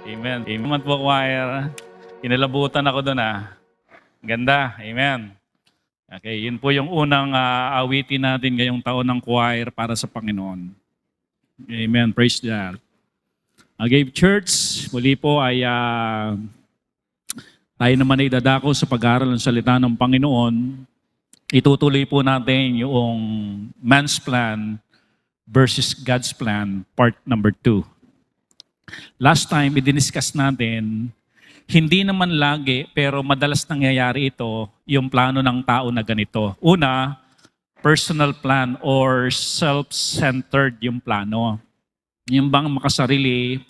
Amen. Amen po, choir. Kinalabutan ako doon Ganda. Amen. Okay, yun po yung unang awitin natin ngayong taon ng choir para sa Panginoon. Amen. Praise God. Okay, church, muli po ay tayo naman ay dadako sa pag-aaral ng salita ng Panginoon. Itutuloy po natin yung man's plan versus God's plan, part number 2. Last time, i-discuss natin, hindi naman lagi, pero madalas nangyayari ito, yung plano ng tao na ganito. Una, personal plan or self-centered yung plano. Yung bang makasarili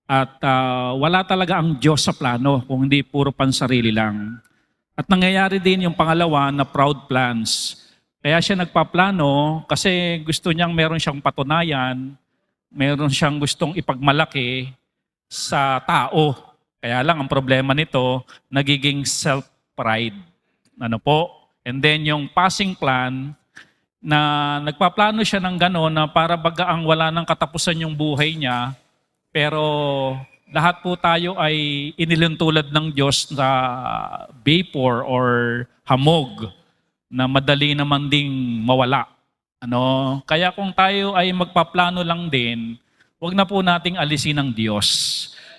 at wala talaga ang Diyos sa plano, kung hindi puro pansarili lang. At nangyayari din yung pangalawa na proud plans. Kaya siya nagpaplano kasi gusto niyang meron siyang patunayan, meron siyang gustong ipagmalaki sa tao. Kaya lang ang problema nito, nagiging self-pride. Ano po? And then yung passing plan, na nagpaplano siya ng gano'n na para bagaang wala nang katapusan yung buhay niya, pero lahat po tayo ay inilintulad ng Diyos sa vapor or hamog na madali naman ding mawala. Kaya kung tayo ay magpaplano lang din, wag na po nating alisin ang Diyos.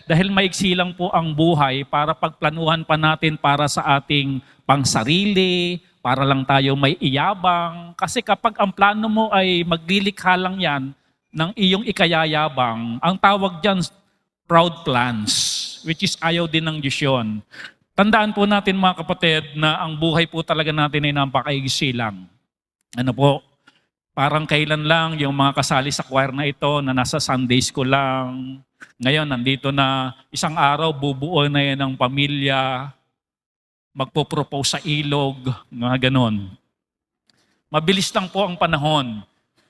Dahil maiksi lang po ang buhay para pagplanuhan pa natin para sa ating pangsarili, para lang tayo may iyabang. Kasi kapag ang plano mo ay maglilikha lang yan ng iyong ikayayabang, ang tawag dyan, proud plans, which is ayaw din ng Diyos yun. Tandaan po natin mga kapatid na ang buhay po talaga natin ay napakaigsi lang. Parang kailan lang yung mga kasali sa choir na ito na nasa Sunday school lang. Ngayon, nandito na isang araw, bubuo na yan ng pamilya, magpo-propose sa ilog, mga ganon. Mabilis lang po ang panahon.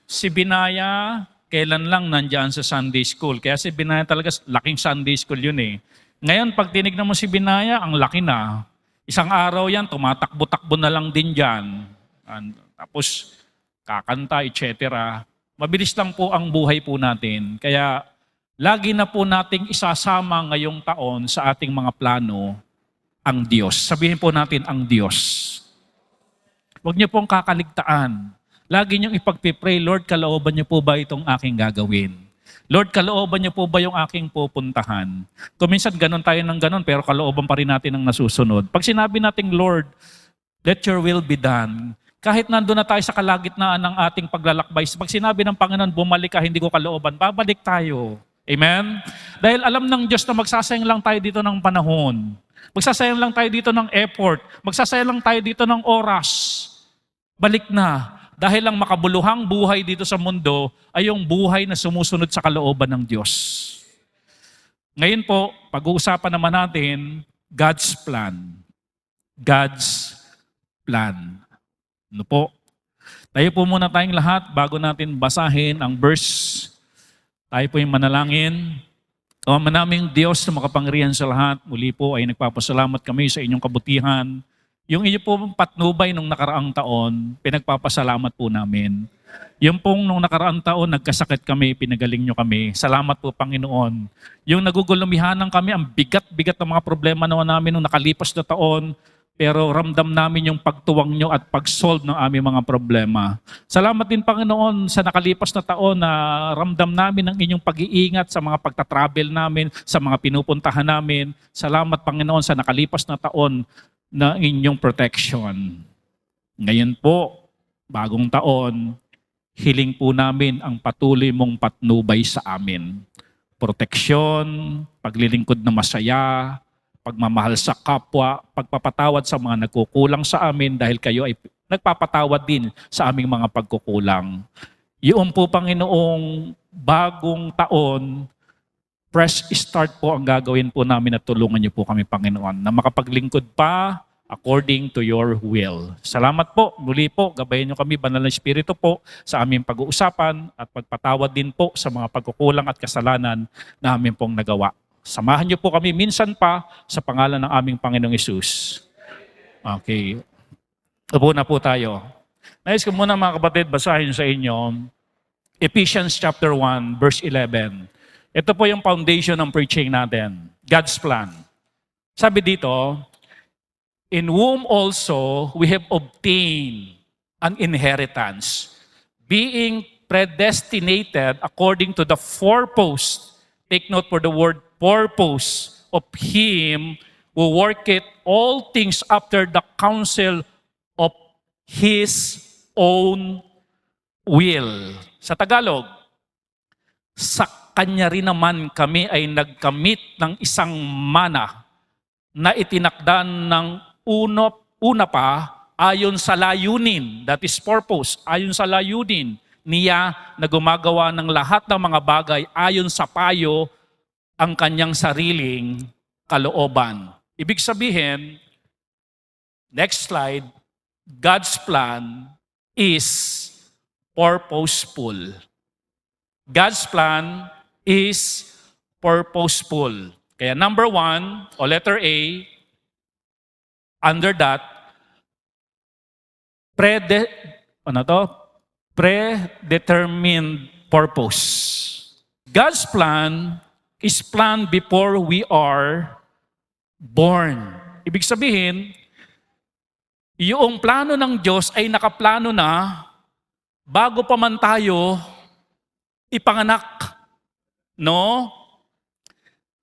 Si Binaya, kailan lang nandyan sa Sunday school. Kaya si Binaya talaga, laking Sunday school yun eh. Ngayon, pag tinignan mo si Binaya, ang laki na. Isang araw yan, tumatakbo-takbo na lang din dyan. Tapos, kakanta, etc. Mabilis lang po ang buhay po natin. Kaya lagi na po nating isasama ngayong taon sa ating mga plano ang Diyos. Sabihin po natin ang Diyos. Huwag niyo pong kakaligtaan. Lagi niyong ipagpipray, Lord, kalooban niyo po ba itong aking gagawin? Lord, kalooban niyo po ba yung aking pupuntahan? Kung minsan ganun tayo ng ganun, pero kalooban pa rin natin ang nasusunod. Pag sinabi nating, Lord, let your will be done, kahit nandun na tayo sa kalagitnaan ng ating paglalakbay, pag sinabi ng Panginoon, bumalik ka, hindi ko kalooban, babalik tayo. Amen? Dahil alam ng Diyos na magsasayang lang tayo dito ng panahon. Magsasayang lang tayo dito ng effort. Magsasayang lang tayo dito ng oras. Balik na. Dahil ang makabuluhang buhay dito sa mundo ay yung buhay na sumusunod sa kalooban ng Diyos. Ngayon po, pag-uusapan naman natin, God's plan. God's plan. Tayo po muna tayong lahat bago natin basahin ang verse. Tayo po yung manalangin. O manaming Diyos na makapangyarihan sa lahat, muli po ay nagpapasalamat kami sa inyong kabutihan. Yung inyo po patnubay nung nakaraang taon, pinagpapasalamat po namin. Yung pong nung nakaraang taon, nagkasakit kami, pinagaling nyo kami. Salamat po, Panginoon. Yung nagugulumihanan kami, ang bigat-bigat ng mga problema namin nung nakalipas na taon, pero ramdam namin yung pagtuwang nyo at pag-solve ng aming mga problema. Salamat din, Panginoon, sa nakalipas na taon na ramdam namin ang inyong pag-iingat sa mga pagtatravel namin, sa mga pinupuntahan namin. Salamat, Panginoon, sa nakalipas na taon na inyong protection. Ngayon po, bagong taon, hiling po namin ang patuloy mong patnubay sa amin. Proteksyon, paglilingkod na masaya, pagmamahal sa kapwa, pagpapatawad sa mga nagkukulang sa amin dahil kayo ay nagpapatawad din sa aming mga pagkukulang. Yun po, Panginoong bagong taon, fresh start po ang gagawin po namin at tulungan niyo po kami, Panginoon, na makapaglingkod pa according to your will. Salamat po. Muli po, gabayan niyo kami, Banal na Espiritu po, sa aming pag-uusapan at pagpatawad din po sa mga pagkukulang at kasalanan na aming pong nagawa. Samahan niyo po kami minsan pa sa pangalan ng aming Panginoong Hesus. Okay. Upo na po tayo. Nais ko muna mga kapatid, basahin sa inyo, Ephesians chapter 1, verse 11. Ito po yung foundation ng preaching natin. God's plan. Sabi dito, in whom also we have obtained an inheritance, being predestinated according to the purpose, take note for the word purpose, of Him who worketh all things after the counsel of His own will. Sa Tagalog, sa Kanya rin naman kami ay nagkamit ng isang mana na itinakda ng una pa ayon sa layunin, that is purpose, ayon sa layunin niya na gumagawa ng lahat ng mga bagay ayon sa payo ang kanyang sariling kalooban. Ibig sabihin, next slide, God's plan is purposeful. God's plan is purposeful. Kaya number 1, o letter A, under that, predetermined purpose. God's plan is planned before we are born. Ibig sabihin, yung plano ng Diyos ay nakaplano na bago pa man tayo ipanganak. No?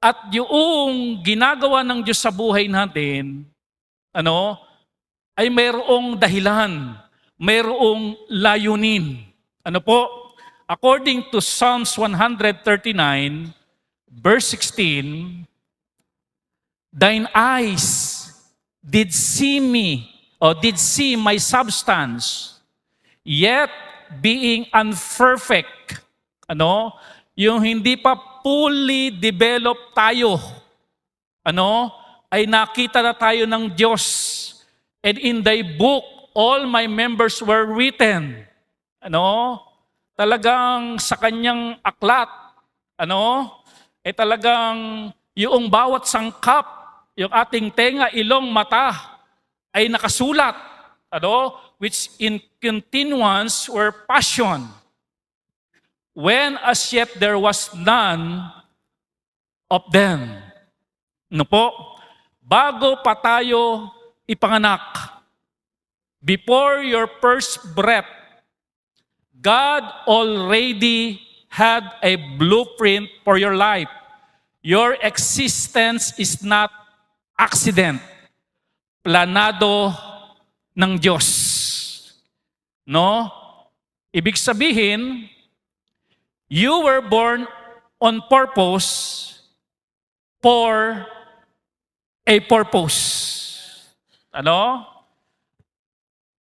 At yung ginagawa ng Diyos sa buhay natin, ay mayroong dahilan, mayroong layunin. Ano po? According to Psalms 139, verse 16, thine eyes did see me, or did see my substance, yet being unperfect. Yung hindi pa fully developed tayo, ay nakita na tayo ng Diyos. And in thy book, all my members were written. Talagang sa kanyang aklat, talagang yung bawat sangkap, yung ating tenga, ilong, mata, ay nakasulat, which in continuance were passion. When as yet there was none of them. Bago pa tayo ipanganak, before your first breath, God already had a blueprint for your life. Your existence is not accident. Planado ng Diyos. Ibig sabihin, you were born on purpose for a purpose.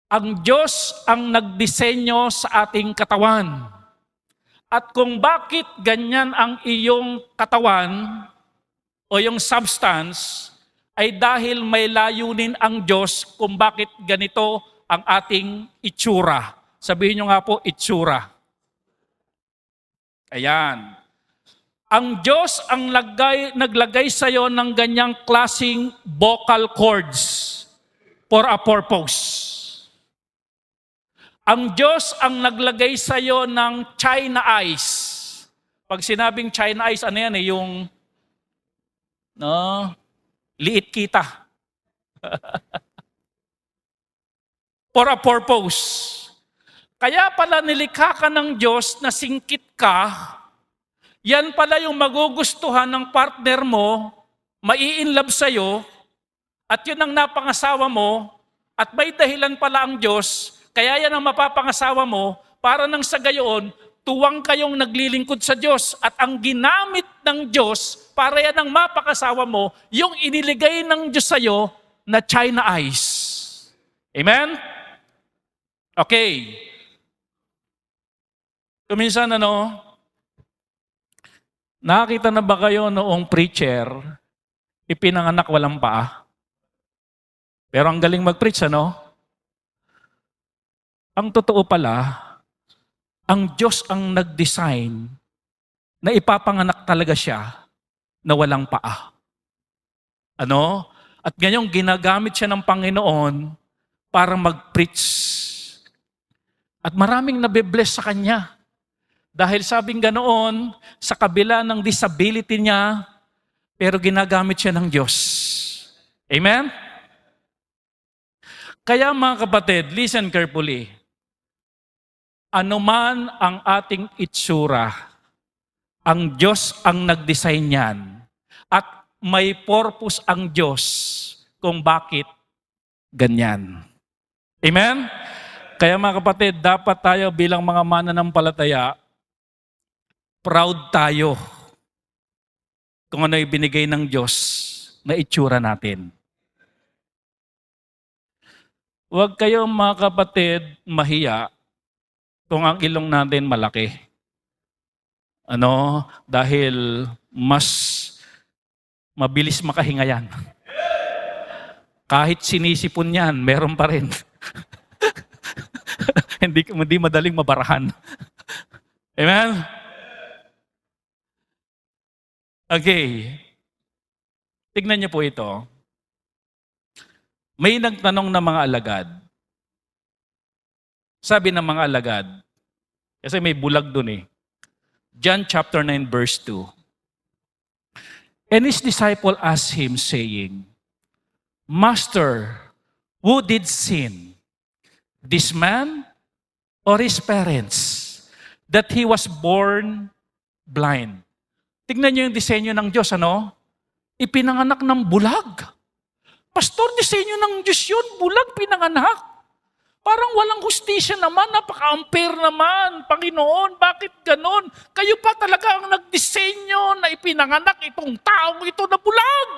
Ang Diyos ang nagdisenyo sa ating katawan. At kung bakit ganyan ang iyong katawan o yung substance, ay dahil may layunin ang Diyos kung bakit ganito ang ating itsura. Sabihin nyo nga po, itsura. Ayan. Ang Diyos ang naglagay sa iyo ng ganyang klaseng vocal cords for a purpose. Ang Diyos ang naglagay sa iyo ng China eyes. Pag sinabing China eyes, ano yan yung liit kita. For a purpose. Kaya pala nilikha ka ng Diyos na singkit ka, yan pala yung magugustuhan ng partner mo, mai-inlove sa'yo, at yun ang napangasawa mo, at may dahilan pala ang Diyos, kaya yan ang mapapangasawa mo, para nang sa gayon, tuwang kayong naglilingkod sa Diyos. At ang ginamit ng Diyos, para yan ang mapakasawa mo, yung iniligay ng Diyos sa'yo na China eyes. Amen? Okay. Kuminsan nakakita na ba kayo noong preacher, ipinanganak walang paa? Pero ang galing mag-preach, Ang totoo pala, ang Diyos ang nag-design na ipapanganak talaga siya na walang paa. At ngayong ginagamit siya ng Panginoon para mag-preach. At maraming nabibless sa kanya. Dahil sabing ganoon, sa kabila ng disability niya, pero ginagamit siya ng Diyos. Amen? Kaya mga kapatid, listen carefully. Anuman ang ating itsura, ang Diyos ang nag-design yan. At may purpose ang Diyos kung bakit ganyan. Amen? Kaya mga kapatid, dapat tayo bilang mga mananampalataya, proud tayo kung ano ibinigay ng Diyos na itsura natin. Huwag kayong mga kapatid mahiya kung ang ilong natin malaki. Dahil mas mabilis makahinga yan. Kahit sinisipon yan, meron pa rin. hindi madaling mabarahan. Amen? Okay. Tignan niyo po ito. May nagtanong na mga alagad. Sabi ng mga alagad, kasi may bulag dun eh. John chapter 9 verse 2. And his disciple asked him saying, Master, who did sin? This man or his parents? That he was born blind. Tignan niyo yung disenyo ng Diyos, Ipinanganak ng bulag. Pastor, disenyo ng Diyos yun, bulag pinanganak. Parang walang hustisya naman, napaka-unfair naman. Panginoon, bakit ganon? Kayo pa talaga ang nagdisenyo na ipinanganak itong taong ito na bulag.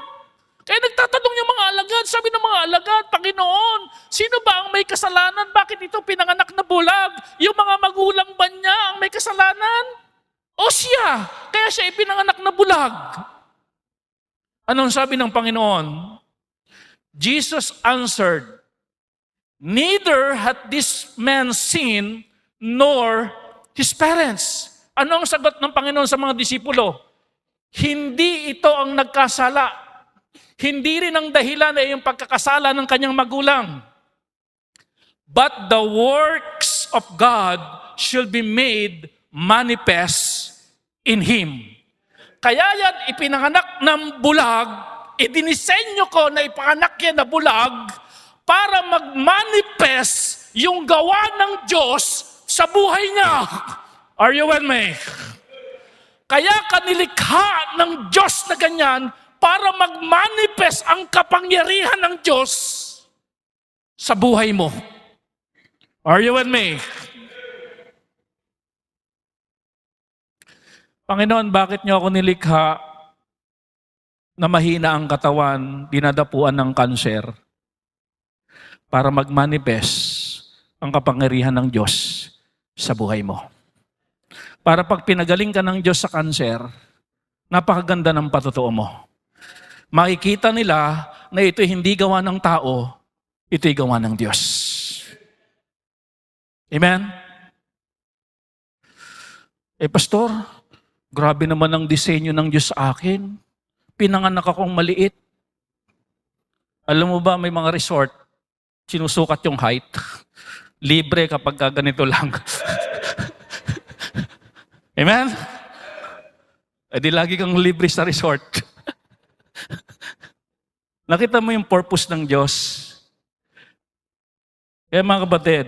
Kaya nagtatanong yung mga alagad, sabi ng mga alagad, Panginoon, sino ba ang may kasalanan? Bakit ito pinanganak na bulag? Yung mga magulang ba niya ang may kasalanan? O siya? Kaya siya ipinanganak na bulag. Anong sabi ng Panginoon? Jesus answered, Neither had this man sinned, nor his parents. Ano ang sagot ng Panginoon sa mga disipulo? Hindi ito ang nagkasala. Hindi rin ang dahilan ay yung pagkakasala ng kanyang magulang. But the works of God shall be made manifest in him. Kaya yan ipinanganak ng bulag, idinisenyo ko na ipanganak yan na bulag, para mag-manifest yung gawa ng Diyos sa buhay niya. Are you with me? Kaya kanilikha ng Diyos na ganyan para mag-manifest ang kapangyarihan ng Diyos sa buhay mo. Are you with me? Panginoon, bakit niyo ako nilikha na mahina ang katawan, dinadapuan ng kanser? Para mag-manifest ang kapangyarihan ng Diyos sa buhay mo. Para pag pinagaling ka ng Diyos sa kanser, napakaganda ng patotoo mo. Makikita nila na ito hindi gawa ng tao, ito'y gawa ng Diyos. Amen? Pastor, grabe naman ang disenyo ng Diyos sa akin. Pinanganak akong maliit. Alam mo ba, may mga resort, sinusukat yung height. Libre kapag ganito lang. Amen? Di lagi kang libre sa resort. Nakita mo yung purpose ng Diyos? Kaya mga kapatid,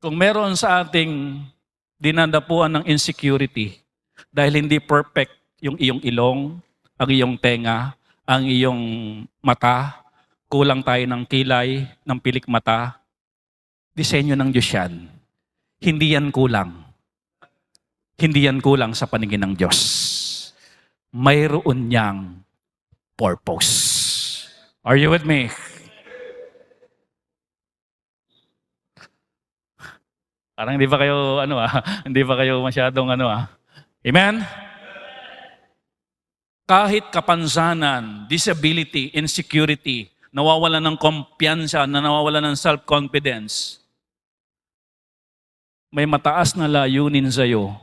kung meron sa ating dinadapuan ng insecurity, dahil hindi perfect yung iyong ilong, ang iyong tenga, ang iyong mata, kulang tayo ng kilay, ng pilik mata. Disenyo ng Diyos yan. Hindi yan kulang. Hindi yan kulang sa paningin ng Diyos. Mayroon niyang purpose. Are you with me? Parang hindi pa kayo, hindi pa kayo masyadong Amen? Kahit kapansanan, disability, insecurity, nawawalan ng kumpiyansa, nawawalan ng self-confidence, may mataas na layunin sa iyo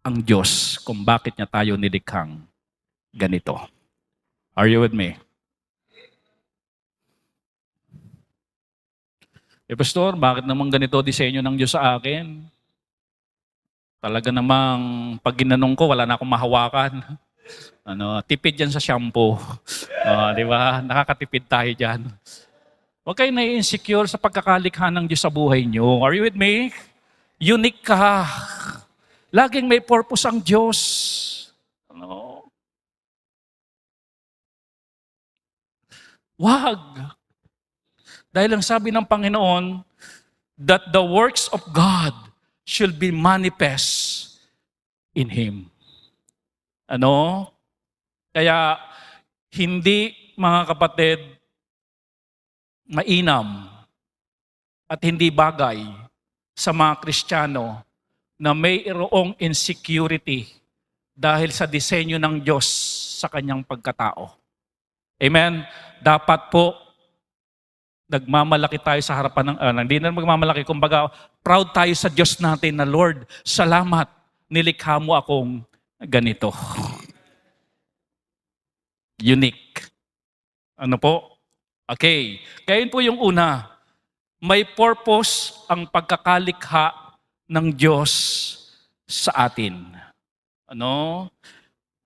ang Diyos kung bakit niya tayo nilikhang ganito. Are you with me? Pastor, bakit naman ganito disenyo ng Diyos sa akin? Talaga namang pag ginanong ko, wala na akong mahawakan. Tipid yan sa shampoo. Di ba? Nakakatipid tayo dyan. Huwag kayo na-insecure sa pagkakalikha ng Diyos sa buhay nyo. Are you with me? Unique ka. Laging may purpose ang Diyos. Wag. Dahil ang sabi ng Panginoon, that the works of God should be manifest in Him. Kaya hindi, mga kapatid, mainam at hindi bagay sa mga Kristiyano na mayroong insecurity dahil sa disenyo ng Diyos sa kanyang pagkatao. Amen? Dapat po, nagmamalaki tayo sa harapan ng, hindi na magmamalaki, kumbaga, proud tayo sa Diyos natin na, Lord, salamat, nilikha mo akong ganito. Unique. Ano po? Okay. Kaya yun po yung una. May purpose ang pagkakalikha ng Diyos sa atin.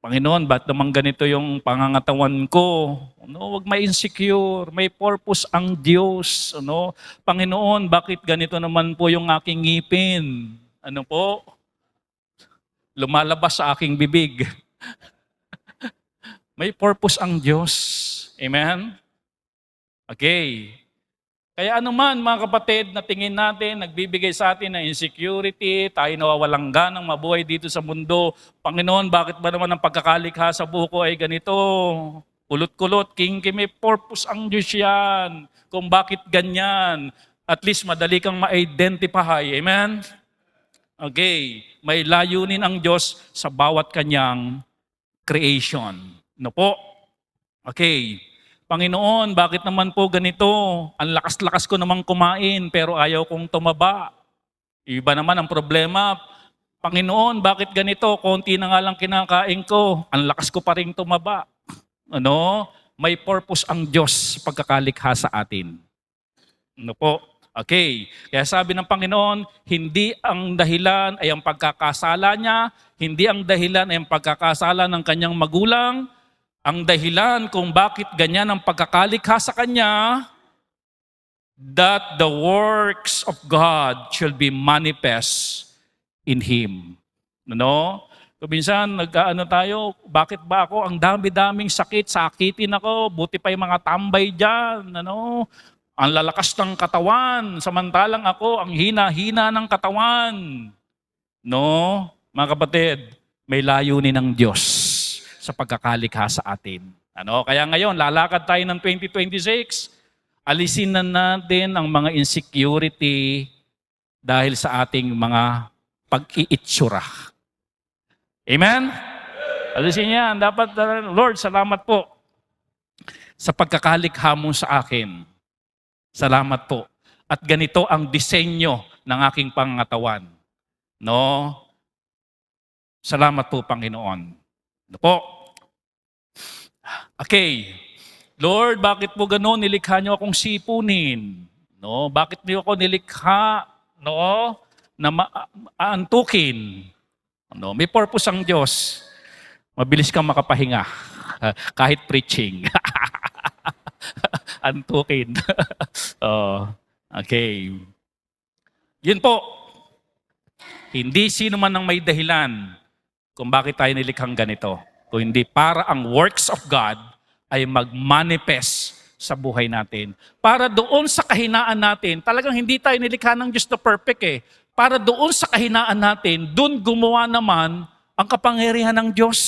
Panginoon, ba't naman ganito yung pangangatawan ko? Huwag ma-insecure. May purpose ang Diyos. Panginoon, bakit ganito naman po yung aking ngipin? Lumalabas sa aking bibig. May purpose ang Diyos. Amen? Okay. Kaya anuman, mga kapatid, na tingin natin, nagbibigay sa atin ng insecurity, tayo nawawalang ganang mabuhay dito sa mundo. Panginoon, bakit ba naman ang pagkakalikha sa buko ay ganito? Kulot-kulot, may purpose ang Diyos yan. Kung bakit ganyan, at least madali kang ma-identify. Amen? Okay. May layunin ang Diyos sa bawat kanyang creation. Po? Okay. Panginoon, bakit naman po ganito? Ang lakas-lakas ko namang kumain pero ayaw kong tumaba. Iba naman ang problema. Panginoon, bakit ganito? Konti na nga lang kinakain ko. Ang lakas ko pa rin tumaba. May purpose ang Diyos pagkakalikha sa atin. Po? Okay. Kaya sabi ng Panginoon, hindi ang dahilan ay ang pagkakasala niya, hindi ang dahilan ay ang pagkakasala ng kanyang magulang. Ang dahilan kung bakit ganyan ang pagkakalikha sa kanya, that the works of God shall be manifest in Him. Kung minsan, tayo, bakit ba ako, ang dami-daming sakit, sakitin ako, buti pa yung mga tambay dyan, ang lalakas ng katawan, samantalang ako, ang hina-hina ng katawan. Mga kapatid, may layunin ng Diyos sa pagkakalikha sa atin. Kaya ngayon, lalakad tayo ng 2026, alisin na natin ang mga insecurity dahil sa ating mga pag-iitsura. Amen? Alisin yan. Dapat, Lord, salamat po sa pagkakalikha mo sa akin. Salamat po. At ganito ang disenyo ng aking pangatawan. Salamat po, Panginoon. Okay. Lord, bakit po gano'n? Nilikha niyo akong sipunin. Bakit niyo ako nilikha, na aantukin? May purpose ang Diyos. Mabilis kang makapahinga. Kahit preaching. Antukin. Okay. Yun po. Hindi sino man ang may dahilan kung bakit tayo nilikhang ganito. Kung hindi para ang works of God ay mag-manifest sa buhay natin. Para doon sa kahinaan natin, talagang hindi tayo nilikha ng Diyos na perfect . Para doon sa kahinaan natin, doon gumawa naman ang kapangyarihan ng Diyos.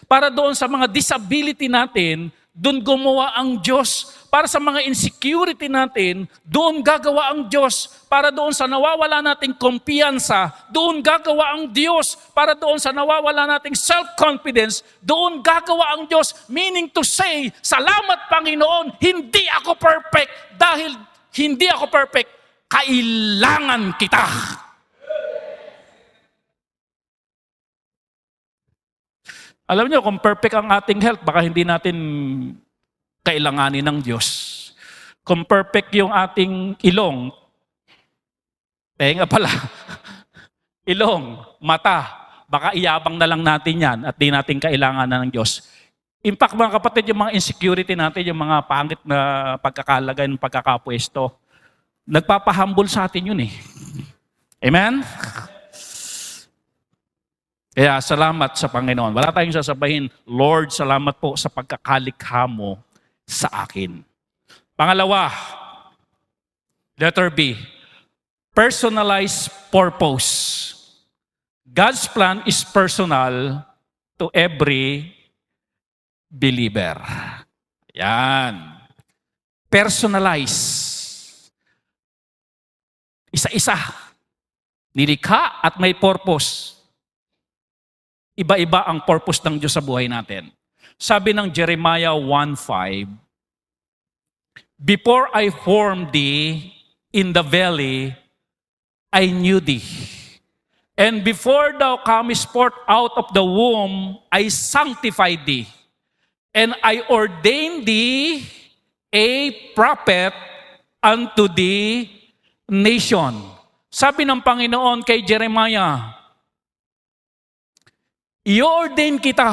Para doon sa mga disability natin, doon gumawa ang Diyos. Para sa mga insecurity natin, doon gagawa ang Diyos. Para doon sa nawawala nating kumpiyansa, doon gagawa ang Diyos. Para doon sa nawawala nating self-confidence, doon gagawa ang Diyos. Meaning to say, salamat Panginoon, hindi ako perfect. Dahil hindi ako perfect, kailangan kita. Alam niyo, kung perfect ang ating health, baka hindi natin kailanganin ng Diyos. Kung perfect yung ating ilong, tenga pala, ilong, mata, baka iyabang na lang natin yan at di natin kailangan na ng Diyos. In fact, mga kapatid, yung mga insecurity natin, yung mga pangit na pagkakalagay ng pagkakapwesto, nagpapahumble sa atin yun eh. Amen? Kaya salamat sa Panginoon. Wala tayong sasabihin, Lord, salamat po sa pagkakalikha mo sa akin. Pangalawa, letter B, personalized purpose. God's plan is personal to every believer. Yan. Personalized. Isa-isa. Nilikha at may purpose. Iba-iba ang purpose ng Diyos sa buhay natin. Sabi ng Jeremiah 1:5, before I formed thee in the valley, I knew thee. And before thou camest forth out of the womb, I sanctified thee. And I ordained thee a prophet unto the nation. Sabi ng Panginoon kay Jeremiah, i-ordain kita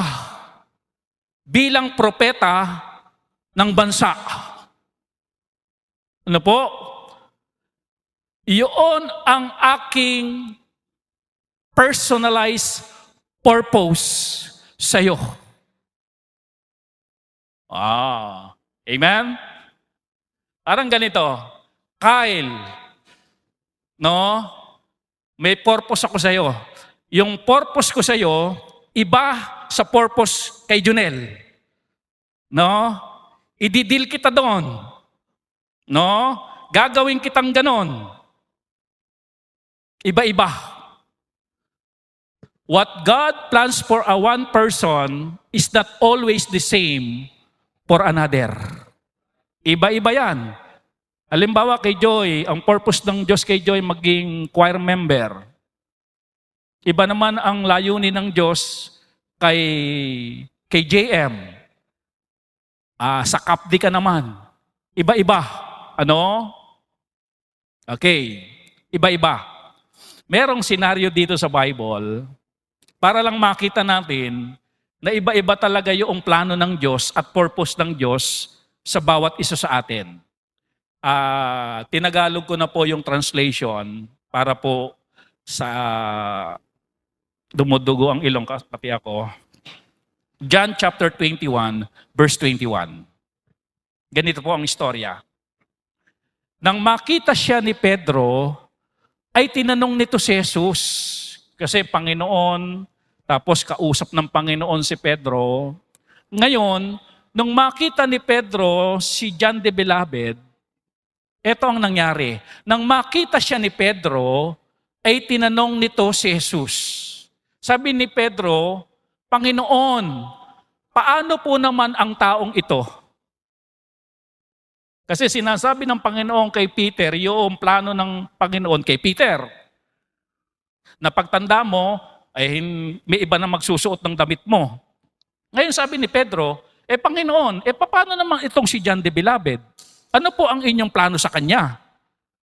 bilang propeta ng bansa. Ano po? Iyon ang aking personalized purpose sa iyo. Amen? Parang ganito, Kyle, no? May purpose ako sa iyo. Yung purpose ko sa iyo, iba sa purpose kay Junel. No? Ididil kita doon. No? Gagawin kitang ganon. Iba-iba. What God plans for a one person is not always the same for another. Iba-iba yan. Halimbawa kay Joy, ang purpose ng Diyos kay Joy maging choir member. Iba naman ang layunin ng Diyos kay JM. Sa kapdi ka naman. Iba-iba. Ano? Okay. Iba-iba. Merong senaryo dito sa Bible para lang makita natin na iba-iba talaga yung plano ng Diyos at purpose ng Diyos sa bawat isa sa atin. Tinagalog ko na po yung translation para po sa dumudugo ang ilong pati ako. John chapter 21, verse 21. Ganito po ang istorya. Nang makita siya ni Pedro, ay tinanong nito si Jesus. Kasi Panginoon, tapos kausap ng Panginoon si Pedro. Ngayon, nung makita ni Pedro si John the Beloved, eto ang nangyari. Nang makita siya ni Pedro, ay tinanong nito si Jesus. Sabi ni Pedro, Panginoon, paano po naman ang taong ito? Kasi sinasabi ng Panginoon kay Peter, yung plano ng Panginoon kay Peter. Na pagtanda mo, ay may iba na magsusuot ng damit mo. Ngayon sabi ni Pedro, Panginoon, paano naman itong si John the Beloved? Ano po ang inyong plano sa kanya?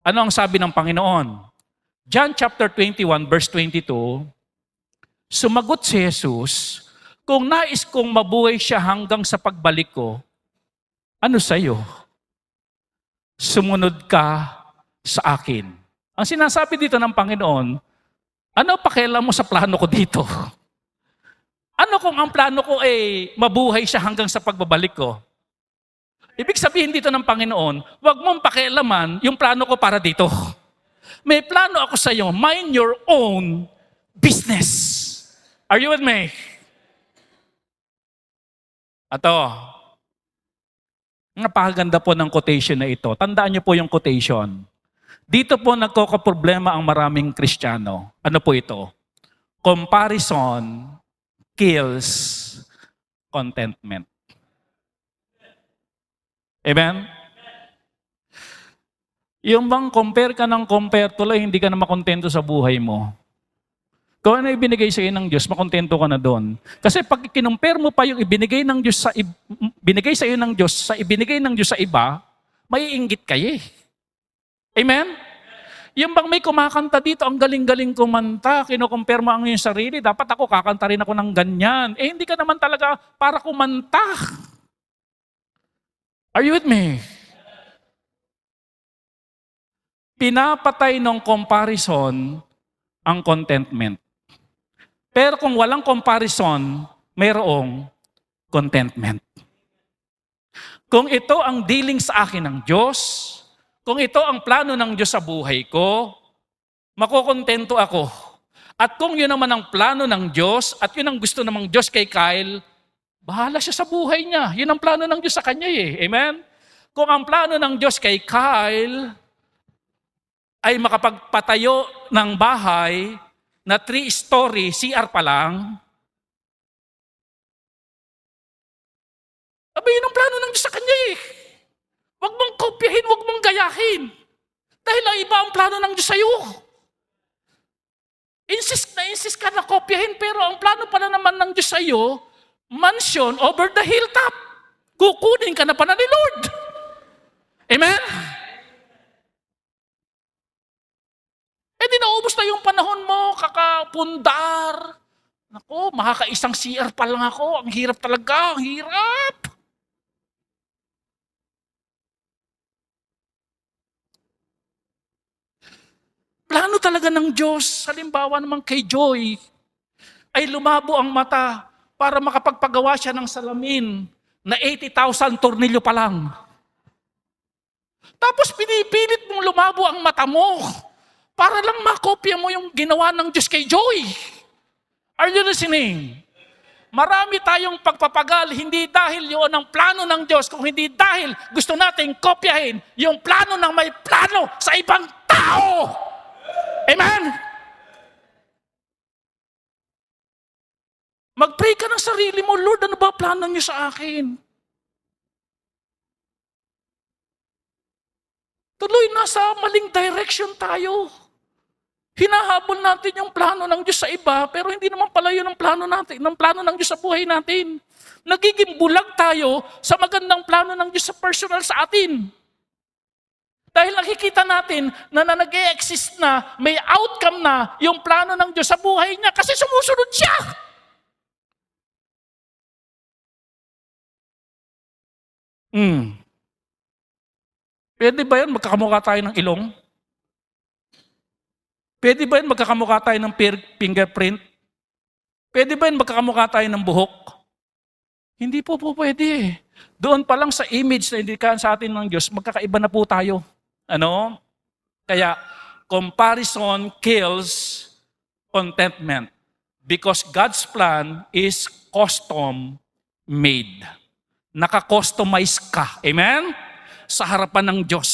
Ano ang sabi ng Panginoon? John chapter 21 verse 22, sumagot si Jesus, kung nais kong mabuhay siya hanggang sa pagbalik ko, ano sa'yo? Sumunod ka sa akin. Ang sinasabi dito ng Panginoon, ano pakialam mo sa plano ko dito? Ano kung ang plano ko ay mabuhay siya hanggang sa pagbabalik ko? Ibig sabihin dito ng Panginoon, huwag mong pakialaman yung plano ko para dito. May plano ako sa iyo, mind your own business. Are you with me? Ato. Napakaganda po ng quotation na ito. Tandaan niyo po yung quotation. Dito po nagkakaproblema ang maraming Kristiyano. Ano po ito? Comparison kills contentment. Amen? Yung bang compare ka ng compare, tuloy hindi ka na makontento sa buhay mo. Kung ano ibinigay sa iyo ng Diyos, makontento ka na doon. Kasi pag kinumpare mo pa yung ibinigay ng Diyos sa binigay sa iyo ng Diyos sa ibinigay ng Diyos sa iba, maiinggit kayo eh. Amen? Yung bang may kumakanta dito, ang galing-galing kumanta, kinukumpare mo ang iyong sarili, dapat ako kakanta rin ako ng ganyan. Eh hindi ka naman talaga para kumanta. Are you with me? Pinapatay ng comparison ang contentment. Pero kung walang comparison, mayroong contentment. Kung ito ang dealing sa akin ng Diyos, kung ito ang plano ng Diyos sa buhay ko, makukontento ako. At kung yun naman ang plano ng Diyos, at yun ang gusto namang Diyos kay Kyle, bahala siya sa buhay niya. Yun ang plano ng Diyos sa kanya eh. Amen? Kung ang plano ng Diyos kay Kyle ay makapagpatayo ng bahay na 3-story, CR pa lang, abay, yun ang plano ng Diyos sa kanya eh. Huwag mong kopyahin, huwag mong gayahin. Dahil ang iba ang plano ng Diyos sa'yo. Insist ka na kopyahin, pero ang plano pala naman ng Diyos sa'yo, mansion over the hilltop. Kukunin ka na pala ni Lord. Amen? Eh di naubos na yung panahon mo, kakapundar. Naku, makakaisang CR pa lang ako. Ang hirap talaga, ang hirap. Plano talaga ng Diyos, halimbawa naman kay Joy, ay lumabo ang mata para makapagpagawa siya ng salamin na 80,000 tornilyo pa lang. Tapos pinipilit mong lumabo ang mata mo para lang makopya mo yung ginawa ng Diyos kay Joy. Are you listening? Marami tayong pagpapagal, hindi dahil yun ang plano ng Diyos, kung hindi dahil gusto nating kopyahin yung plano ng may plano sa ibang tao. Amen? Mag-pray ka ng sarili mo, Lord, ano ba plano niyo sa akin? Tuloy, nasa maling direction tayo. Hinahabol natin yung plano ng Diyos sa iba, pero hindi naman pala yun ang plano natin, ng plano ng Diyos sa buhay natin. Nagiging bulag tayo sa magandang plano ng Diyos sa personal sa atin. Dahil nakikita natin na nag-e-exist na, may outcome na yung plano ng Diyos sa buhay niya kasi sumusunod siya. Pwede ba yan magkakamukha tayo ng ilong? Pwede ba yan magkakamukha tayo ng fingerprint? Pwede ba yan magkakamukha tayo ng buhok? Hindi po pwede. Doon pa lang sa image na indikahan sa atin ng Diyos, magkakaiba na po tayo. Ano? Kaya, comparison kills contentment because God's plan is custom made. Naka-customize ka. Amen? Sa harapan ng Diyos.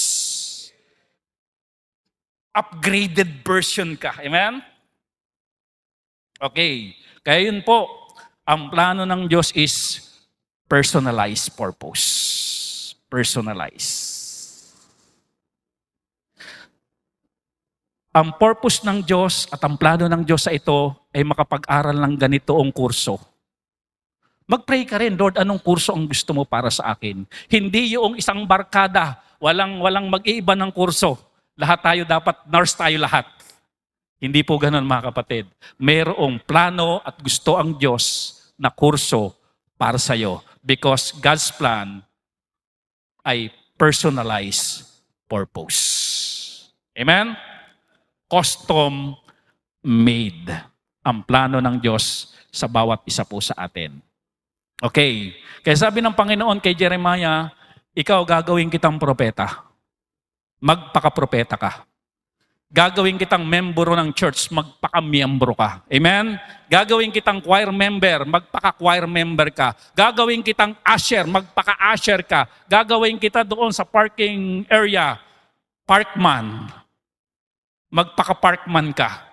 Upgraded version ka. Amen? Okay. Kaya yun po, ang plano ng Diyos is personalized purpose. Personalized. Ang purpose ng Diyos at ang plano ng Diyos sa ito ay makapag-aral ng ganitoong kurso. Mag-pray ka rin, Lord, anong kurso ang gusto mo para sa akin? Hindi yung isang barkada, walang mag-iiba ng kurso. Lahat tayo dapat, nurse tayo lahat. Hindi po ganun mga kapatid. Mayroong plano at gusto ang Diyos na kurso para sa iyo. Because God's plan ay personalized purpose. Amen? Custom made ang plano ng Diyos sa bawat isa po sa atin. Okay. Kaya sabi ng Panginoon kay Jeremiah, ikaw gagawin kitang propeta. Magpaka-propeta ka. Gagawin kitang membro ng church, magpaka-miyembro ka. Amen? Gagawin kitang choir member, magpaka-choir member ka. Gagawin kitang usher, magpaka-usher ka. Gagawin kita doon sa parking area, parkman. Magpaka-parkman ka.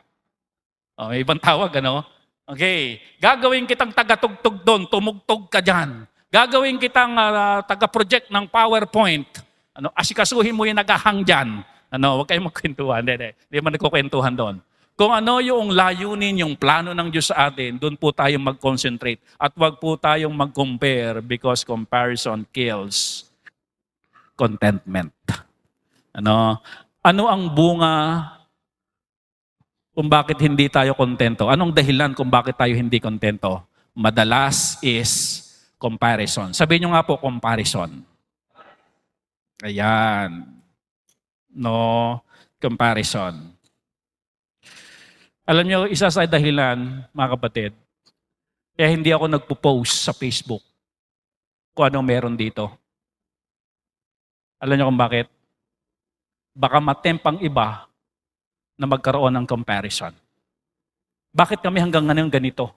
Oh, may ibang tawag, ano? Okay. Gagawin kitang taga-tugtog doon, tumugtog ka dyan. Gagawin kitang taga-project ng PowerPoint. Ano, asikasuhin mo yung nagahang dyan. Ano, huwag kayong magkwentuhan. Hindi man nagkukwentuhan doon. Kung ano yung layunin, yung plano ng Diyos sa atin, doon po tayo mag-concentrate. At huwag po tayong mag-compare because comparison kills Contentment. Ano ang bunga kung bakit hindi tayo kontento? Anong dahilan kung bakit tayo hindi kontento? Madalas is comparison. Sabihin nyo nga po, comparison. Ayan. Comparison. Alam nyo, isa sa dahilan, mga kapatid, kaya hindi ako nagpo-post sa Facebook kung anong meron dito. Alam nyo kung bakit? Baka matempang iba na magkaroon ng comparison. Bakit kami hanggang ngayon ganito?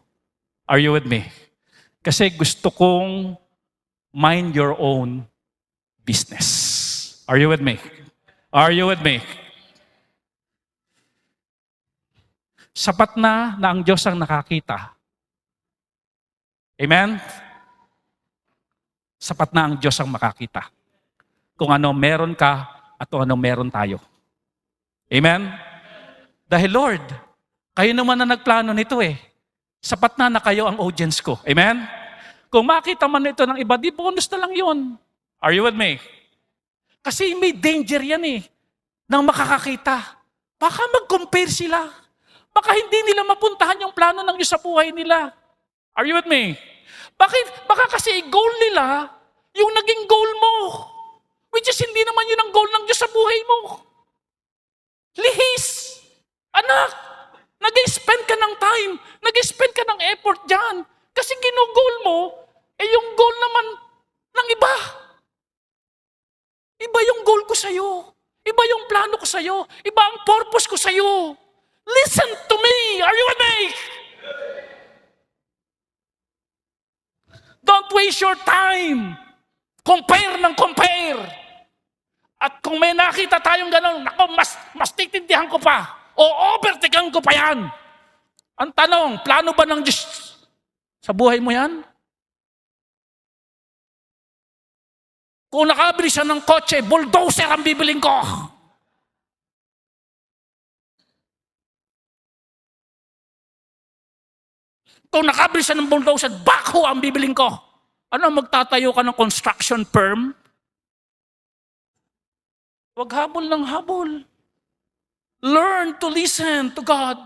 Are you with me? Kasi gusto kong mind your own business. Are you with me? Are you with me? Sapat na ang Diyos ang nakakita. Amen? Sapat na ang Diyos ang makakita. Kung ano meron ka at kung ano meron tayo. Amen? Dahil Lord, kayo naman na nagplano nito eh. Sapat na kayo ang audience ko. Amen? Kung makita man ito ng iba, di bonus na lang yun. Are you with me? Kasi may danger yan eh. Nang makakakita. Baka mag-compare sila. Baka hindi nila mapuntahan yung plano ng Diyos sa buhay nila. Are you with me? Bakit? Baka kasi goal nila, yung naging goal mo. Which is hindi naman yun ang goal ng Diyos sa buhay mo. Lihis. Anak, nag-spend ka ng time, nag-spend ka ng effort dyan. Kasi ginugol mo, yung goal naman ng iba. Iba yung goal ko sa'yo. Iba yung plano ko sa'yo. Iba ang purpose ko sa'yo. Listen to me. Are you with me? Don't waste your time. Compare ng compare. At kung may nakita tayong gano'n, mas titindihan ko pa. O overtaken ko pa yan. Ang tanong, plano ba ng Diyos sa buhay mo yan? Kung nakabili siya ng kotse, bulldozer ang bibiling ko. Kung nakabili siya ng bulldozer, backhoe ang bibiling ko. Ano, magtatayo ka ng construction firm? Huwag habol ng habol. Learn to listen to God.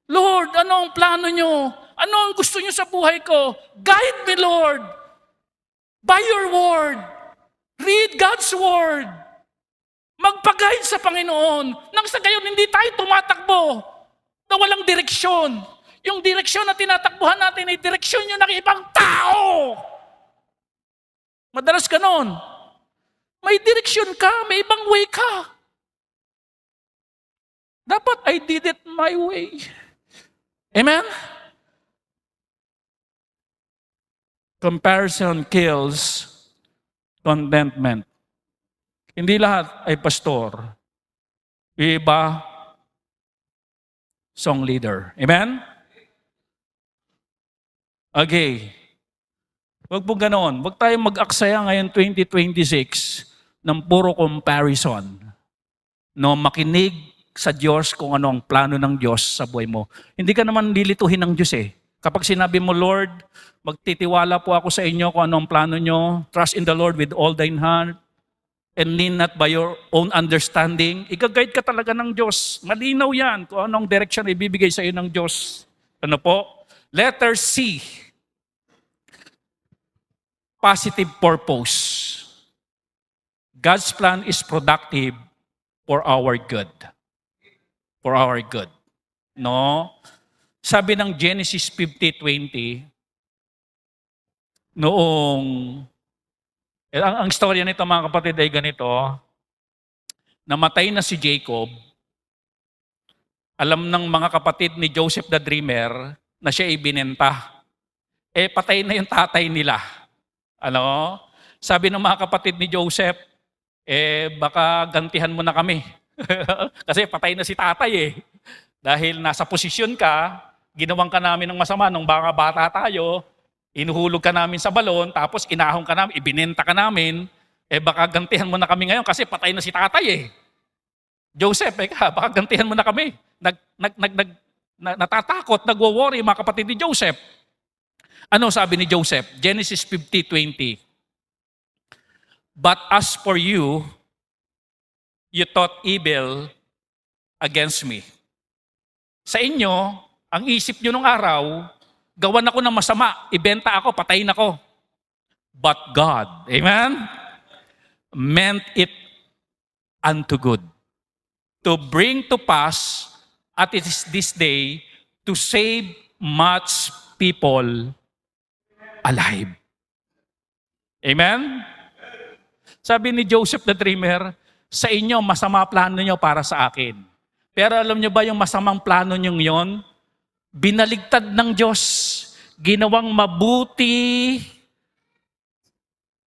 Lord, ano ang plano nyo? Ano ang gusto nyo sa buhay ko? Guide me, Lord. By your word. Read God's word. Magpag-guide sa Panginoon. Nang sa gayon, hindi tayo tumatakbo na walang direksyon. Yung direksyon na tinatakbuhan natin ay direksyon yun ng ibang tao. Madalas ganon. May direksyon ka, may ibang way ka. Dapat I did it my way. Amen? Comparison kills contentment. Hindi lahat ay pastor. Iba, song leader. Amen? Okay. Huwag po ganoon. Huwag tayong mag-aksaya ngayon 2026 ng puro comparison. No, makinig sa Diyos kung ano ang plano ng Diyos sa buhay mo. Hindi ka naman lilituhin ng Diyos eh. Kapag sinabi mo, Lord, magtitiwala po ako sa inyo kung ano ang plano nyo. Trust in the Lord with all thine heart and lean not by your own understanding. Ika-guide ka talaga ng Diyos. Malinaw yan kung anong direction ibibigay sa iyo ng Diyos. Ano po? Letter C. Positive purpose. God's plan is productive for our good. For our good. No? Sabi ng Genesis 50:20, noong, ang storya nito mga kapatid ay ganito, namatay na si Jacob, alam ng mga kapatid ni Joseph the Dreamer na siya ibinenta. Patay na yung tatay nila. Ano? Sabi ng mga kapatid ni Joseph, baka gantihan mo na kami. Kasi patay na si tatay eh. Dahil nasa posisyon ka, ginawang ka namin ng masama nung bata tayo, inuhulog ka namin sa balon, tapos inahong ka namin, ibinenta ka namin, baka gantihan mo na kami ngayon kasi patay na si tatay eh. Joseph, baka gantihan mo na kami. Natatakot, nagwo-worry mga kapatid ni Joseph. Ano sabi ni Joseph? Genesis 50:20. But as for you, you thought evil against me. Sa inyo, ang isip nyo nung araw, gawan ako ng masama, ibenta ako, patayin ako. But God, amen, meant it unto good, to bring to pass at it is this day to save much people alive. Amen? Sabi ni Joseph the Dreamer, sa inyo, masama plano nyo para sa akin. Pero alam nyo ba yung masamang plano nyo yon? Binaligtad ng Diyos, ginawang mabuti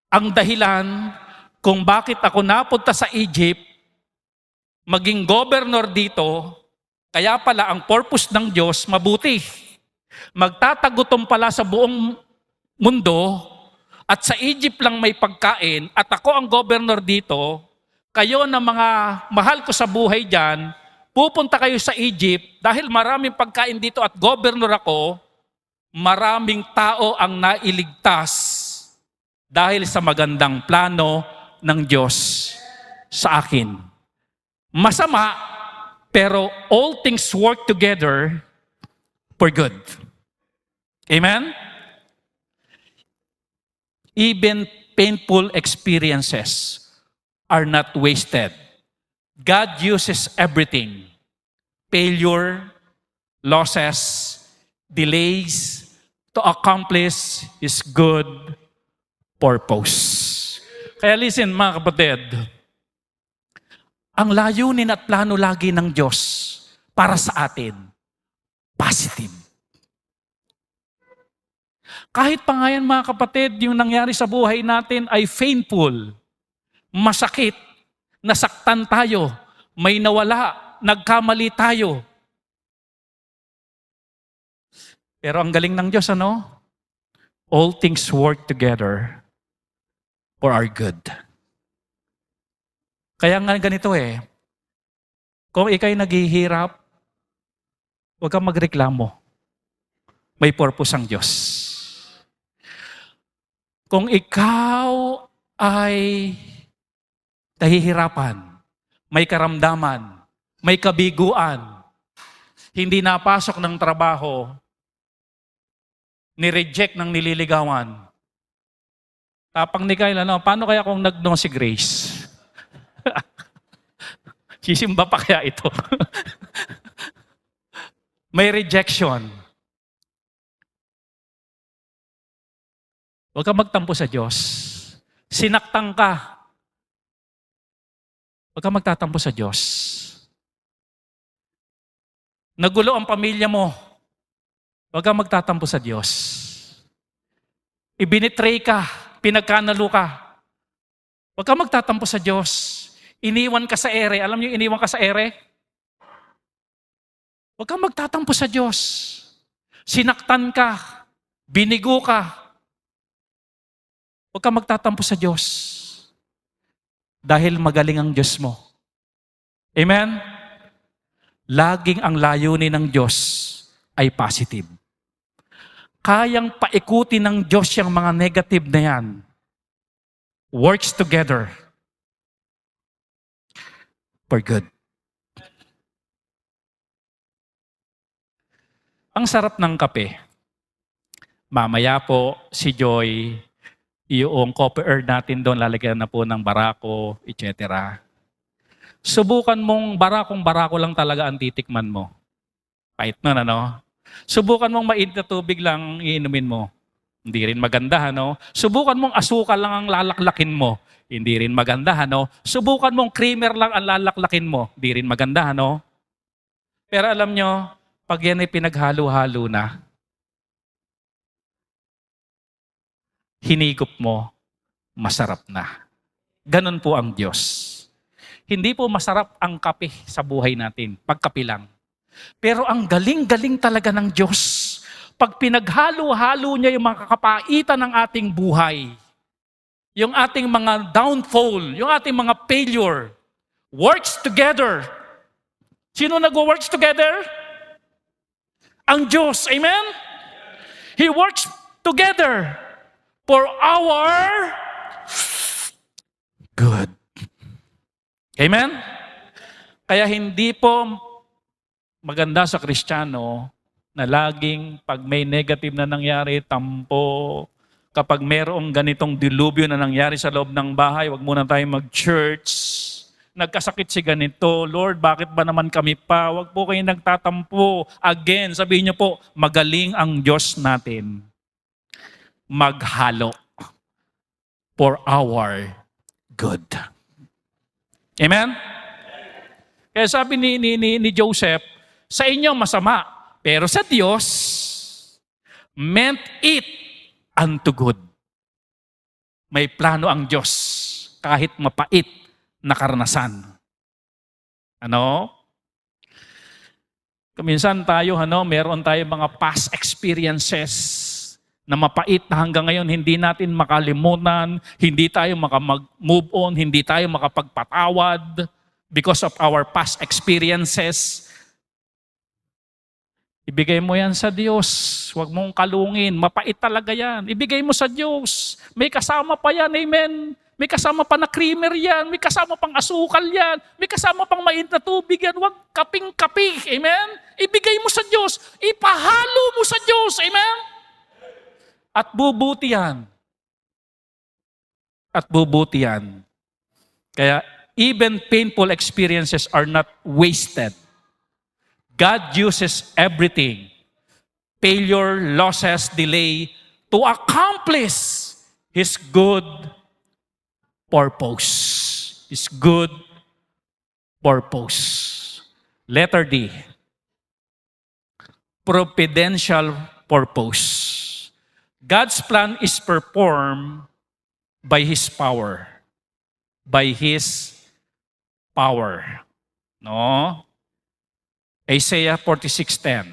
ang dahilan kung bakit ako napunta sa Egypt, maging governor dito, kaya pala ang purpose ng Diyos mabuti. Magtatagutom pala sa buong mundo at sa Egypt lang may pagkain at ako ang governor dito, kayo na mga mahal ko sa buhay dyan, pupunta kayo sa Egypt dahil maraming pagkain dito at governor ako, maraming tao ang nailigtas dahil sa magandang plano ng Diyos sa akin. Masama, pero all things work together for good. Amen? Even painful experiences are not wasted. God uses everything. Failure, losses, delays to accomplish His good purpose. Kaya listen mga kapatid, ang layunin at plano lagi ng Diyos para sa atin, positive. Kahit pa nga yan mga kapatid, yung nangyari sa buhay natin ay painful, masakit, nasaktan tayo, may nawala, nagkamali tayo. Pero ang galing ng Diyos, ano? All things work together for our good. Kaya nga ganito kung ikay naghihirap, huwag kang magreklamo. May purpose ang Diyos. Kung ikaw ay nahihirapan, may karamdaman, may kabiguan, hindi napasok ng trabaho, ni-reject ng nililigawan. Tapang ni Kyle, paano kaya kung nag-no si Grace? Sisimba pa kaya ito? May rejection. Huwag kang magtampo sa Diyos. Sinaktan ka. Huwag kang magtatampo sa Diyos. Nagulo ang pamilya mo. Huwag kang magtatampo sa Diyos. Ibinitray ka, pinagkanalo ka. Huwag kang magtatampo sa Diyos. Iniwan ka sa ere. Alam niyo iniwan ka sa ere? Huwag kang magtatampo sa Diyos. Sinaktan ka, binigo ka. Huwag kang magtatampo sa Diyos. Dahil magaling ang Diyos mo. Amen? Laging ang layunin ng Diyos ay positive. Kayang paikutin ng Diyos yung mga negative na yan. Works together for good. Ang sarap ng kape. Mamaya po si Joy, yung coffee earth natin doon, lalagyan na po ng barako, etc. Subukan mong barakong-barako lang talaga ang titikman mo. Pahit nun, ano? Subukan mong mainit na tubig lang iinumin mo. Hindi rin maganda, ano? Subukan mong asukal lang ang lalaklakin mo. Hindi rin maganda, ano? Subukan mong creamer lang ang lalaklakin mo. Hindi rin maganda, ano? Pero alam nyo, pag yan ay pinaghalo-halo na, hinigop mo, masarap na. Ganon po ang Diyos. Hindi po masarap ang kape sa buhay natin, pagkape lang. Pero ang galing-galing talaga ng Diyos, pag pinaghalo-halo niya yung mga kakapaitan ng ating buhay, yung ating mga downfall, yung ating mga failure, works together. Sino nag-works together? Ang Diyos, amen? He works together for our Amen? Kaya hindi po maganda sa Kristiyano na laging pag may negative na nangyari, tampo. Kapag merong ganitong dilubyo na nangyari sa loob ng bahay, wag muna tayo mag-church. Nagkasakit si ganito, Lord, bakit ba naman kami pa? Wag po kayo nagtatampo. Again, sabihin niyo po, magaling ang Diyos natin maghalo for our good. Amen? Kaya sabi ni Joseph, sa inyo masama, pero sa Diyos, meant it unto good. May plano ang Diyos kahit mapait na karanasan. Ano? Minsan tayo, meron tayo mga past experiences na mapait na hanggang ngayon hindi natin makalimutan, hindi tayo makamove on, hindi tayo makapagpatawad because of our past experiences. Ibigay mo yan sa Diyos. Huwag mong kalungin. Mapait talaga yan. Ibigay mo sa Diyos. May kasama pa yan. Amen. May kasama pa na creamer yan. May kasama pang asukal yan. May kasama pang mainit na tubig yan. Huwag kaping-kapi. Amen. Ibigay mo sa Diyos. Ipahalo mo sa Diyos. Amen. At bubuti yan. At bubuti yan. Kaya even painful experiences are not wasted. God uses everything, failure, losses, delay, to accomplish His good purpose. His good purpose. Letter D. Providential purpose. God's plan is performed by His power. By His power. No? Isaiah 46:10.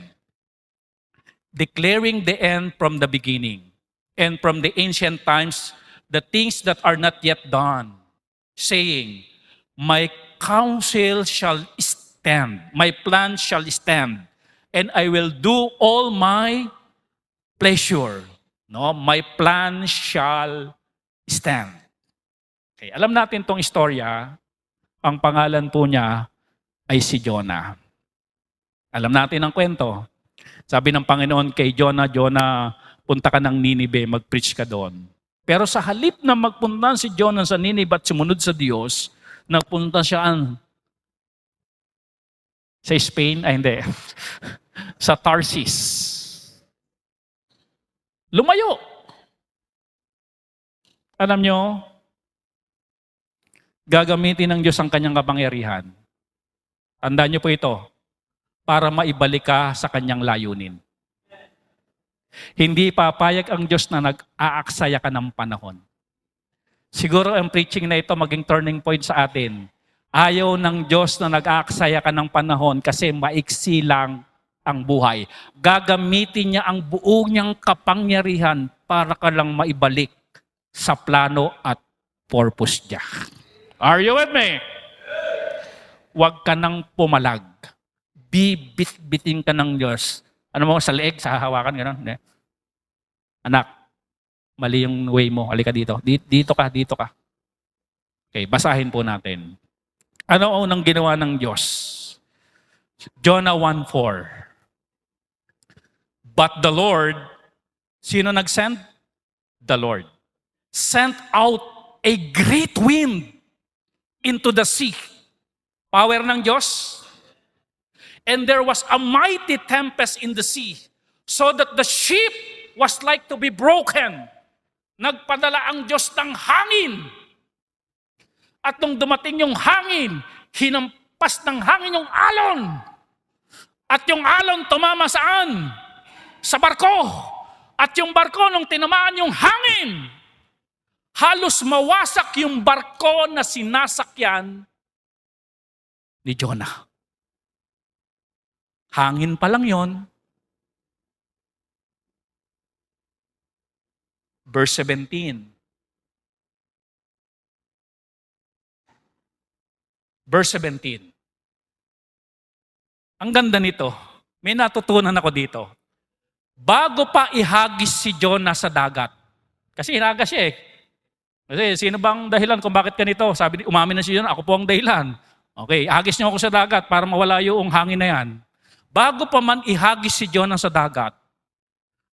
Declaring the end from the beginning, and from the ancient times, the things that are not yet done, saying, my counsel shall stand, my plan shall stand, and I will do all my pleasure. No, my plan shall stand. Okay, alam natin tong istorya. Ang pangalan po niya ay si Jonah. Alam natin ang kwento. Sabi ng Panginoon kay Jonah, Jonah, punta ka ng Ninive, mag-preach ka doon. Pero sa halip na magpunta si Jonah sa Ninive at sumunod sa Diyos, nagpunta siya sa Spain, hindi, sa Tarsis. Lumayo. Alam nyo, gagamitin ng Diyos ang kanyang kapangyarihan. Tandaan nyo po ito, para maibalik ka sa kanyang layunin. Hindi papayag ang Diyos na nag-aaksaya ka ng panahon. Siguro ang preaching na ito maging turning point sa atin. Ayaw ng Diyos na nag-aaksaya ka ng panahon kasi maiksi lang ang buhay. Gagamitin niya ang buo niyang kapangyarihan para ka lang maibalik sa plano at purpose niya. Are you with me? Huwag ka nang pumalag. Bibit-bitin ka ng Diyos. Ano mo, sa leeg, sa hawakan, gano'n. Anak, mali yung way mo. Halika dito. Dito ka. Okay, basahin po natin. Ano ang unang ginawa ng Diyos? Jonah 1:4. But the Lord, sino nag-send? The Lord. Sent out a great wind into the sea. Power ng Diyos. And there was a mighty tempest in the sea, so that the ship was like to be broken. Nagpadala ang Diyos ng hangin. At nung dumating yung hangin, hinampas ng hangin yung alon. At yung alon tumama saan? Sa barko. At yung barko nung tinamaan yung hangin, halos mawasak yung barko na sinasakyan ni Jonah. Hangin pa lang yon. Verse 17. Verse 17. Ang ganda nito. May natutunan ako dito. Bago pa ihagis si Jonah sa dagat. Kasi hinagas siya eh. Kasi sino bang dahilan kung bakit ganito? Sabi, umamin na si Jonah, ako po ang dahilan. Okay, hagis niyo ako sa dagat para mawala yung hangin na yan. Bago pa man ihagis si Jonah sa dagat,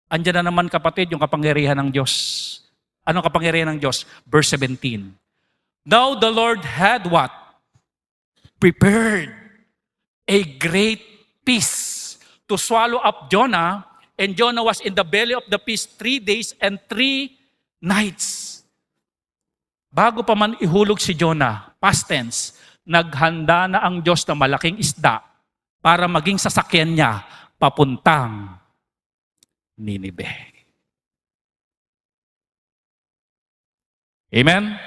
andyan na naman kapatid yung kapangyarihan ng Diyos. Anong kapangyarihan ng Diyos? Verse 17. Now the Lord had what? Prepared a great fish to swallow up Jonah, and Jonah was in the belly of the fish 3 days and 3 nights. Bago pa man ihulog si Jonah, past tense, naghanda na ang Diyos ng malaking isda para maging sasakyan niya papuntang Nineveh. Amen?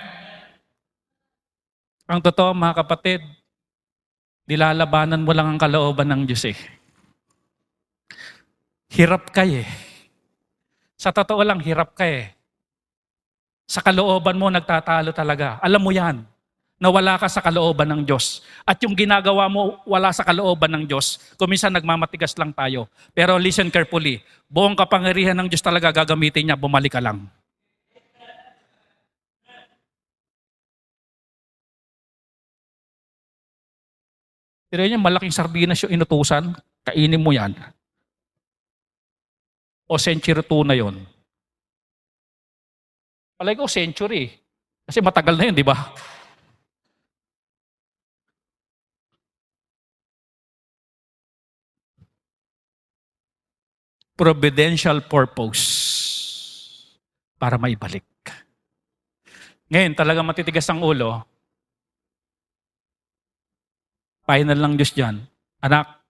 Ang totoo mga kapatid, nilalabanan mo lang ang kalooban ng Diyos eh. Hirap ka eh. Sa totoo lang, hirap ka eh. Sa kalooban mo, nagtatalo talaga. Alam mo yan, na wala ka sa kalooban ng Diyos. At yung ginagawa mo, wala sa kalooban ng Diyos. Kuminsan nagmamatigas lang tayo. Pero listen carefully, buong kapangyarihan ng Diyos talaga gagamitin niya, bumalik ka lang. Pero yan, malaking sardinas yung inutusan, kainin mo yan. O century 2 na yon. Palagi ko century. Kasi matagal na yun, di ba? Providential purpose para maibalik. Ngayon, talaga matitigas ang ulo. Final lang Diyos dyan. Anak,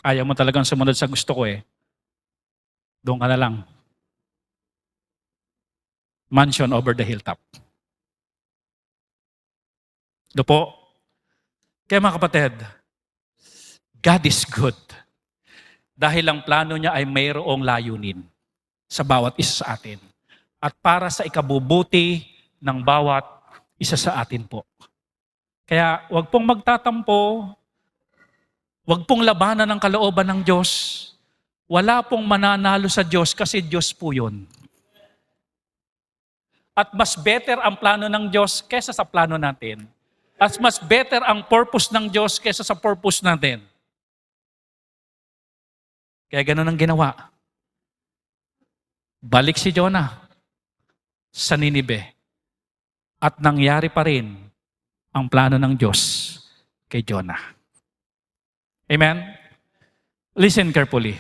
ayaw mo talagang sumunod sa gusto ko eh. Doon ka na lang. Mansion over the hilltop. Do po. Kaya mga kapatid, God is good. Dahil ang plano niya ay mayroong layunin sa bawat isa sa atin. At para sa ikabubuti ng bawat isa sa atin po. Kaya wag pong magtatampo, wag pong labanan ng kalooban ng Diyos. Wala pong mananalo sa Diyos kasi Diyos po yun. At mas better ang plano ng Diyos kesa sa plano natin. At mas better ang purpose ng Diyos kesa sa purpose natin. Kaya ganun ang ginawa. Balik si Jonah sa Nineveh. At nangyari pa rin ang plano ng Diyos kay Jonah. Amen? Listen carefully.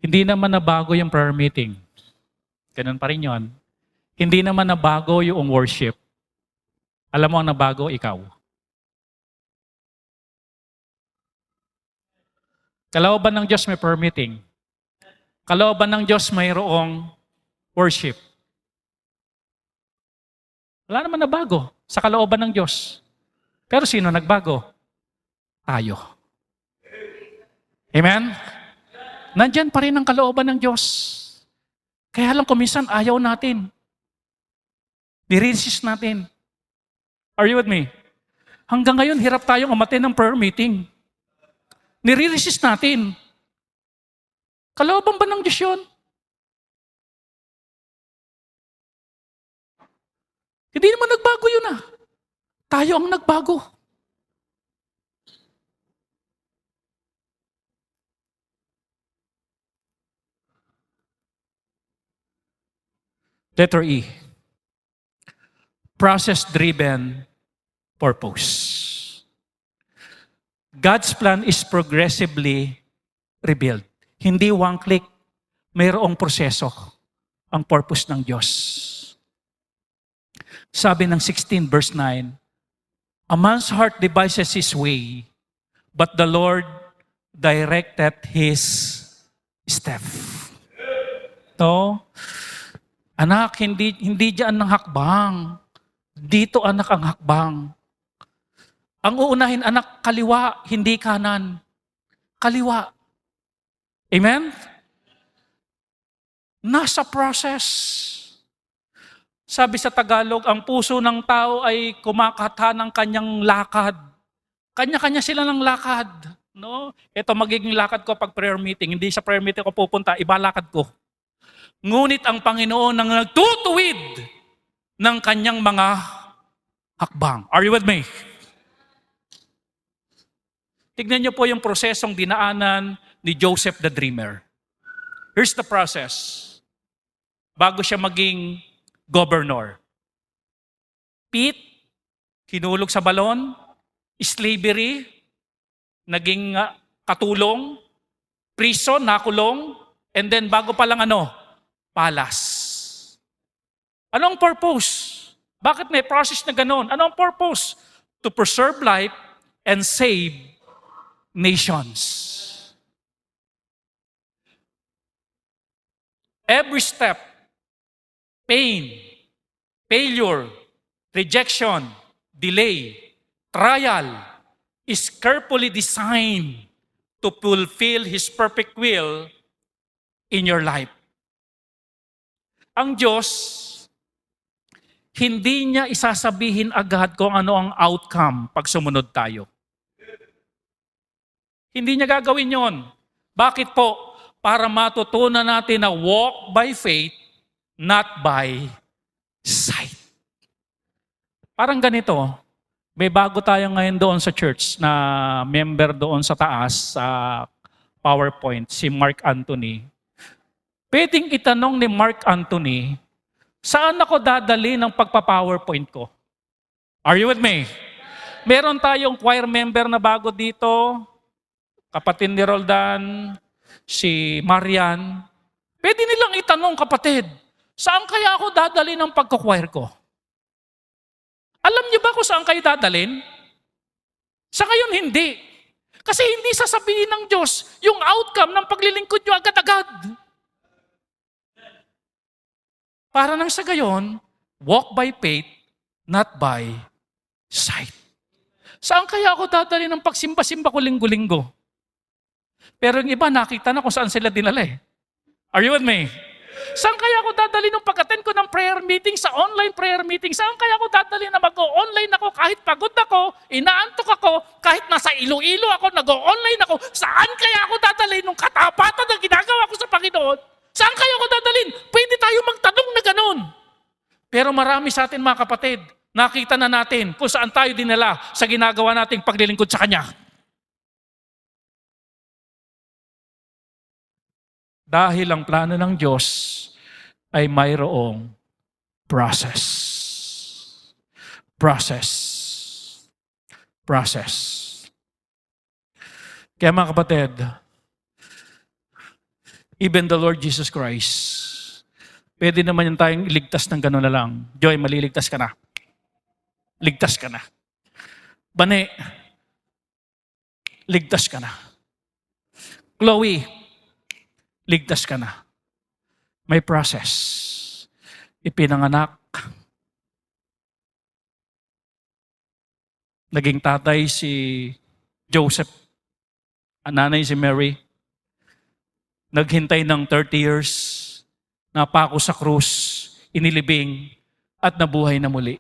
Hindi naman nabago yung prayer meeting. Ganun pa rin yun. Hindi naman nabago yung worship. Alam mo ang nabago, ikaw. Kalooban ng Diyos may prayer meeting. Kalooban ng Diyos mayroong worship. Wala naman nabago sa kalooban ng Diyos. Pero sino nagbago? Tayo. Amen? Nandyan pa rin ang kalooban ng Diyos. Kaya lang kuminsan ayaw natin. Niresist natin. Are you with me? Hanggang ngayon, hirap tayong umattend ng prayer meeting. Nire-resist natin. Kalooban ba ng Diyos yun? Hindi naman nagbago yun ah. Tayo ang nagbago. Letter E. Process-driven purpose. God's plan is progressively revealed. Hindi one click, mayroong proseso ang purpose ng Diyos. Sabi ng 16 verse 9, a man's heart devises his way, but the Lord directed his step. To, anak, hindi diyan ang hakbang. Dito anak ang hakbang. Ang uunahin anak, kaliwa, hindi kanan. Kaliwa. Amen? Nasa process. Sabi sa Tagalog, ang puso ng tao ay kumakata ng kanyang lakad. Kanya-kanya sila ng lakad. No? Ito magiging lakad ko pag prayer meeting. Hindi sa prayer meeting ko pupunta, iba lakad ko. Ngunit ang Panginoon ang nagtutuwid ng kanyang mga hakbang. Are you with me? Tignan niyo po yung prosesong dinaanan ni Joseph the Dreamer. Here's the process. Bago siya maging governor. Pit, hinulog sa balon, slavery, naging katulong, prison, nakulong, and then bago pa lang palace. Anong purpose? Bakit may process na ganon? Anong purpose? To preserve life and save nations. Every step, pain, failure, rejection, delay, trial, is carefully designed to fulfill His perfect will in your life. Ang Diyos, hindi niya isasabihin agad kung ano ang outcome pag sumunod tayo. Hindi niya gagawin yon. Bakit po? Para matutunan natin na walk by faith, not by sight. Parang ganito, may bago tayo ngayon doon sa church na member doon sa taas, sa PowerPoint, si Mark Anthony. Pwedeng itanong ni Mark Anthony, saan ako dadali ng pagpa-PowerPoint ko? Are you with me? Meron tayong choir member na bago dito, kapatid ni Roldan, si Marian. Pwede nilang itanong, kapatid, saan kaya ako dadali ng pagka-choir ko? Alam niyo ba kung saan kayo dadalhin? Sa ngayon, hindi. Kasi hindi sasabihin ng Diyos yung outcome ng paglilingkod nyo agad-agad. Para nang sa gayon, walk by faith, not by sight. Saan kaya ako dadalhin ng pagsimba-simba ko linggo-linggo? Pero yung iba, nakita na kung saan sila dinala eh. Are you with me? Saan kaya ako dadali nung pag-attend ko ng prayer meeting, sa online prayer meeting? Saan kaya ako dadali na mag-online ako kahit pagod ako, inaantok ako, kahit nasa Iloilo ako, nag-online ako? Saan kaya ako dadali nung katapatan na ginagawa ko sa Panginoon? Saan kaya ako dadalhin? Pwede tayo magtanong na ganun. Pero marami sa atin mga kapatid, nakita na natin kung saan tayo dinala sa ginagawa nating paglilingkod sa Kanya. Dahil ang plano ng Diyos ay mayroong process. Process. Process. Kaya mga kapatid, even the Lord Jesus Christ, pwede naman yung tayong iligtas ng gano'n na lang. Joy, maliligtas ka na. Ligtas ka na. Bane, ligtas ka na. Chloe, ligtas ka na. May process. Ipinanganak. Naging tatay si Joseph. Ang nanay si Mary. Naghintay ng 30 years. Napako sa krus. Inilibing. At nabuhay na muli.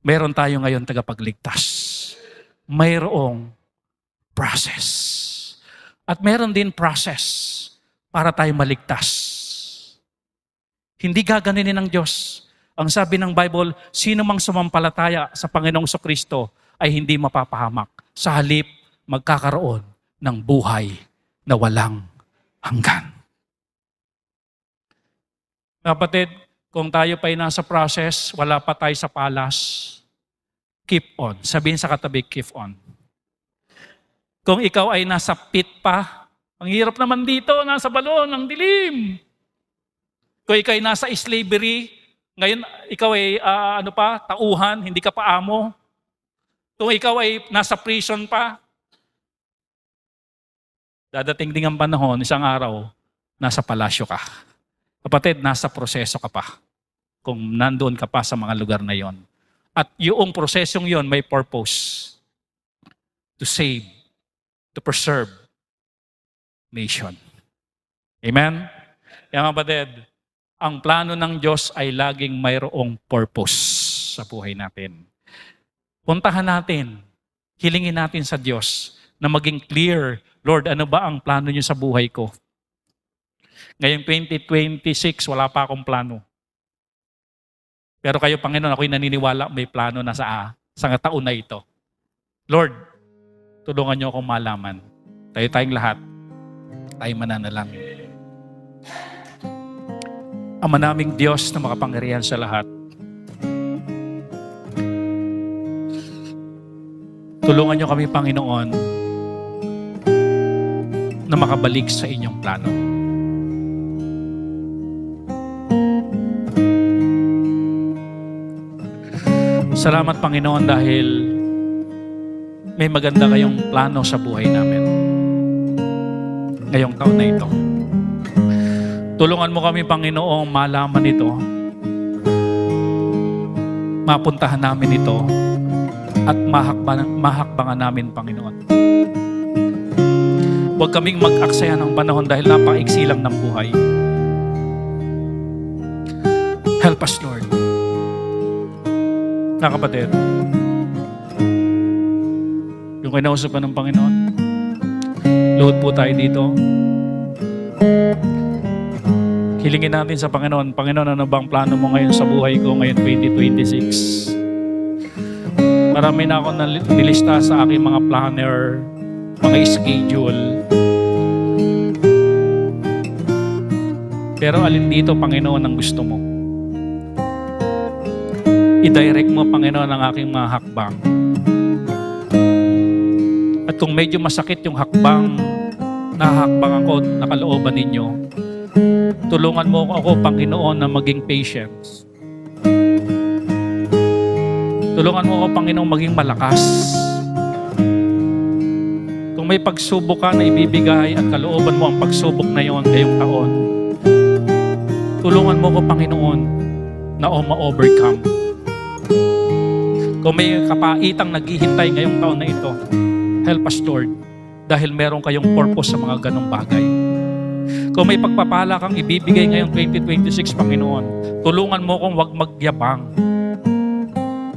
Meron tayo ngayon tagapagligtas. Mayroong process. At meron din process para tayo maligtas. Hindi gaganinin ng Diyos. Ang sabi ng Bible, sino mang sumampalataya sa Panginoong Kristo ay hindi mapapahamak. Sa halip, magkakaroon ng buhay na walang hanggan. Kapatid, kung tayo pa'y nasa process, wala pa tayo sa palas, keep on. Sabihin sa katabi, keep on. Kung ikaw ay nasa pit pa, ang hirap naman dito, nasa balon, ang dilim. Kung ikaw ay nasa slavery, ngayon ikaw ay tauhan, hindi ka pa amo. Kung ikaw ay nasa prison pa, dadating din ang panahon, isang araw, nasa palasyo ka. Kapatid, nasa proseso ka pa. Kung nandoon ka pa sa mga lugar na yon. At yung prosesong yon may purpose. To save, to preserve nation. Amen? Kaya kapatid, ang plano ng Diyos ay laging mayroong purpose sa buhay natin. Puntahan natin, hilingin natin sa Diyos na maging clear, Lord, ano ba ang plano niyo sa buhay ko? Ngayong 2026, wala pa akong plano. Pero kayo, Panginoon, ako'y naniniwala may plano na sa taon na ito. Lord, tulungan niyo akong malaman. Tayong lahat, tayo mananalangin. Ama naming Diyos na makapangyarihan sa lahat, tulungan niyo kami, Panginoon, na makabalik sa inyong plano. Salamat, Panginoon, dahil may maganda kayong plano sa buhay namin ngayong taon na ito. Tulungan mo kami, Panginoong, malaman ito, mapuntahan namin ito, at mahakbangan namin, Panginoon. Huwag kaming mag-aksaya ng panahon dahil napakaiksi lang ng buhay. Help us, Lord. Na kapatid, yung kinausap ng Panginoon, load po tayo dito. Hilingin natin sa Panginoon, Panginoon, ano bang plano mo ngayon sa buhay ko ngayon 2026? Marami na ako nilista sa aking mga planner, mga schedule. Pero alin dito, Panginoon, ang gusto mo? I-direct mo, Panginoon, ang aking mga hakbang. At kung medyo masakit yung hakbang, nahakbang ako, nakalooban ninyo, tulungan mo ako, Panginoon, na maging patience. Tulungan mo ako, Panginoon, maging malakas. Kung may pagsubok ka na ibibigay at kalooban mo ang pagsubok na yon ngayong taon, tulungan mo ako, Panginoon, na ma-overcome. Kung may kapaitang naghihintay ngayong taon na ito, help us, Lord, dahil meron kayong purpose sa mga ganong bagay. Kung may pagpapala kang ibibigay ngayong 2026, Panginoon, tulungan mo kong wag magyabang.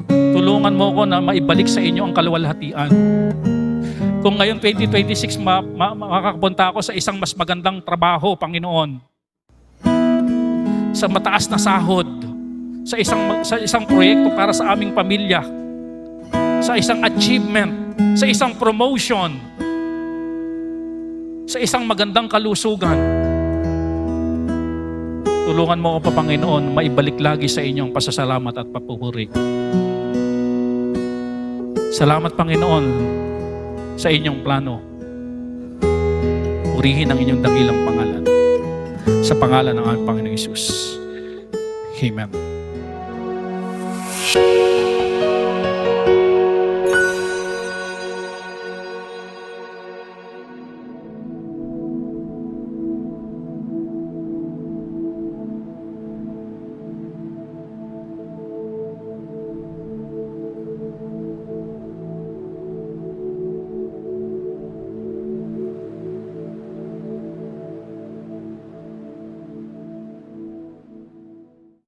Tulungan mo ko na maibalik sa inyo ang kaluwalhatian. Kung ngayon 2026 makakapunta ako sa isang mas magandang trabaho, Panginoon, sa mataas na sahod, sa isang proyekto para sa aming pamilya, sa isang achievement, sa isang promotion, sa isang magandang kalusugan, tulungan mo ko pa, Panginoon, maibalik lagi sa inyo ang pasasalamat at papupuri. Salamat, Panginoon, sa inyong plano. Purihin ang inyong dakilang pangalan. Sa pangalan ng aming Panginoong Hesus. Amen.